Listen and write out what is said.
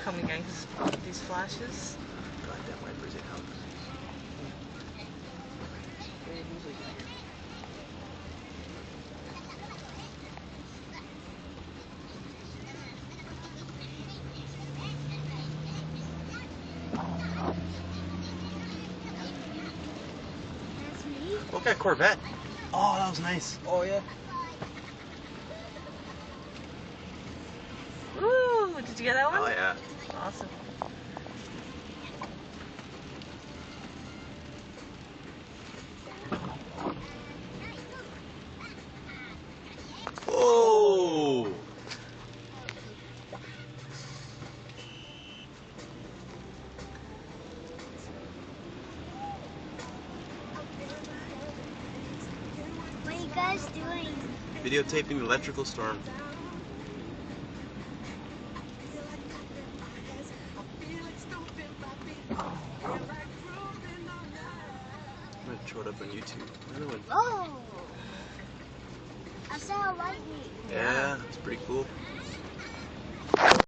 coming against these flashes. Goddamn wipers it out. Look at Corvette. Oh, that was nice. Oh yeah. Ooh, did you get that one? Oh yeah. Awesome. Oh. What are you guys doing? Videotaping the electrical storm. I'm gonna throw it up on YouTube. Another one. Oh! I saw a lightning. Yeah, it's pretty cool.